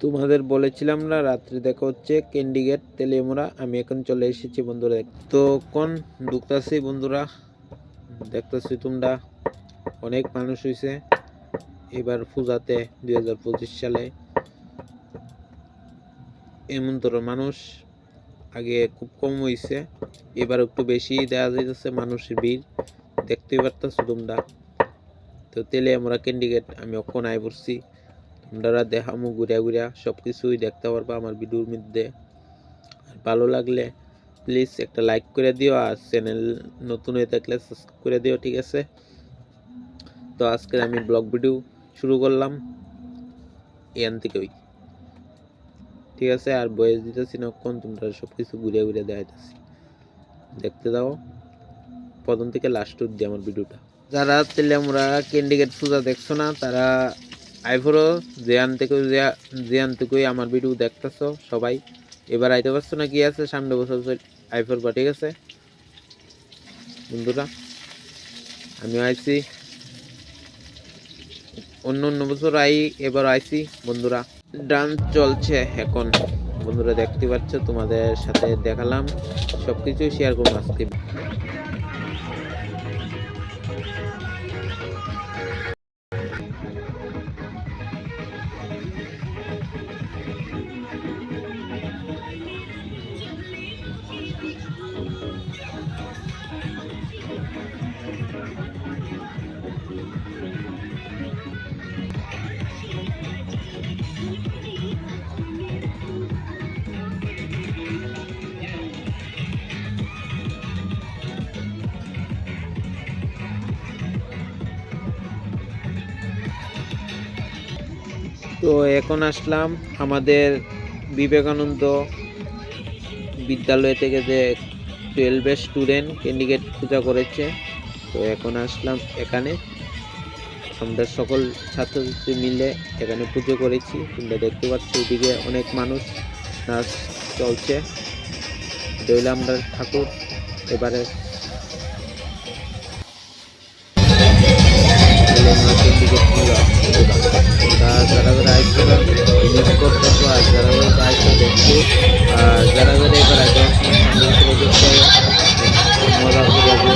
তোমাদের বলেছিলাম না রাত্রে দেখা হচ্ছে ক্যান্ডিগেট তেলিয়ামুড়া। আমি এখন চলে এসেছি বন্ধুরা। তো কোন ঢুকতেছি বন্ধুরা, দেখতেছি তোমরা অনেক মানুষ হয়েছে এবার পূজাতে 2025 সালে। এমন তোর মানুষ আগে খুব কম হয়েছে, এবার একটু বেশি দেখা যাইতেছে মানুষের ভিড়, দেখতেই পারতেছো তোমরা। তো তেলিয়ামুড়া ক্যান্ডিগেট আমি অক্ষণ আয় পড়ছি, তোমরা দেখামু ঘুরিয়া ঘুরিয়া সব কিছুই দেখতে পারবা আমার ভিডিওর মধ্যে। ভালো লাগলে প্লিজ একটা লাইক করে দিও, আর চ্যানেল নতুন হয়ে থাকলে সাবস্ক্রাইব করে দিও, ঠিক আছে? তো আজকে আমি ব্লগ ভিডিও শুরু করলাম এখান থেকেই, ঠিক আছে? আর বয়স দিতেছি না কোন, তোমরা সব কিছু ঘুরিয়ে ঘুরিয়ে দেখাইতেছি, দেখতে দাও প্রথম থেকে লাস্ট অব্দি আমার ভিডিওটা। যারা তেলিয়ামুড়া ক্যান্ডিগেট পূজা দেখছো না তারা আইভরো যেখান থেকে আমার ভিডিও দেখতেছো সবাই এবার আইতে পারছো না, কি আছে সামনে বছর আইফোর বা, ঠিক আছে বন্ধুরা? আমি আইছি অন্য বছর এবার আইছি বন্ধুরা। ডান্স চলছে এখন বন্ধুরা, দেখতে পাচ্ছ, তোমাদের সাথে দেখালাম, সবকিছু শেয়ার করবো আজকে। তো এখন আসলাম আমাদের বিবেকানন্দ বিদ্যালয় থেকে, যে 12 স্টুডেন্ট ক্যান্ডিগেট পূজা করেছে। তো এখন আসলাম এখানে, আমরা সকল ছাত্রছাত্রী মিলে এখানে পুজো করেছি। তোমরা দেখতে পাচ্ছ এদিকে অনেক মানুষ, নাচ চলছে। এটা হইলে আমরা ঠাকুর। এবারে যারা যারা আইসো মিস করতেছো, আর যারা যারা আইসো দেখছো, আর যারা যারা এবার আইসো মজা করে যাবো।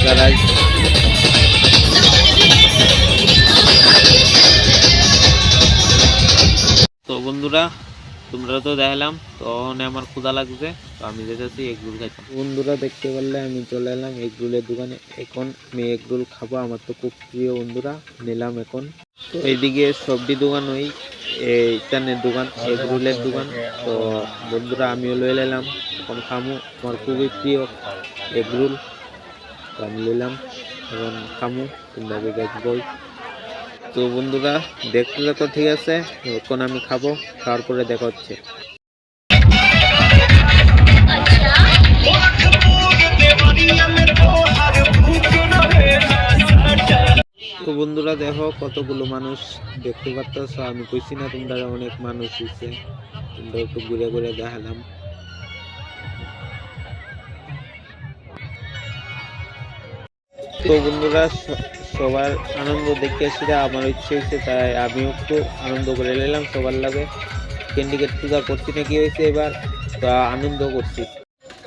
যারা তো বন্ধুরা তোমরা তো দেখালাম, তখন আমার ক্ষুধা লাগছে, তো আমি যেতেছি এগ রোল খাইতাম। বন্ধুরা দেখতে পারলে আমি চলে এলাম এগ রোলের দোকানে। এখন আমি এগ রোল খাবো, আমার তো খুব প্রিয় বন্ধুরা, নিলাম এখন। তো এইদিকে সবজি দোকান, ওই চানের দোকান, এগ রোলের দোকান। তো বন্ধুরা আমিও লয়ে এলাম, এখন খামু, আমার খুবই প্রিয় এগ রোল। তো আমি নিলাম, এখন খামু, তোমরা দেখবই। তো বন্ধুরা দেখতে দেখো, ঠিক আছে? এখন আমি খাবো, খাওয়ার পরে দেখা হচ্ছে। তো বন্ধুরা দেখো কতগুলো মানুষ দেখতে পাচ্ছ, আমি কইছি না তোমরা অনেক মানুষ হয়েছে, তোমরা একটু ঘুরে ঘুরে দেখালাম। তো বন্ধুরা সবার আনন্দ দেখে সেটা আমার ইচ্ছে হয়েছে, তাই আমিও একটু আনন্দ করে নিলাম সবার লাগে। ক্যান্ডিগেট পূজা করছি না, কি হয়েছে এবার, তা আনন্দ করছি।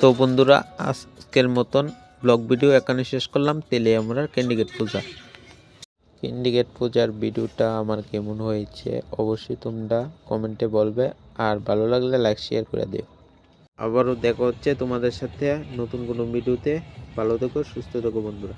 তো বন্ধুরা আজকের মতন ব্লগ ভিডিও এখানে শেষ করলাম। তেলিয়ামুড়ার ক্যান্ডিগেট পূজার ভিডিওটা আমার কেমন হয়েছে অবশ্যই তোমরা কমেন্টে বলবে, আর ভালো লাগলে লাইক শেয়ার করে দিও। আবারও দেখা হচ্ছে তোমাদের সাথে নতুন কোনো ভিডিওতে। ভালো থেকো, সুস্থ থেকো বন্ধুরা।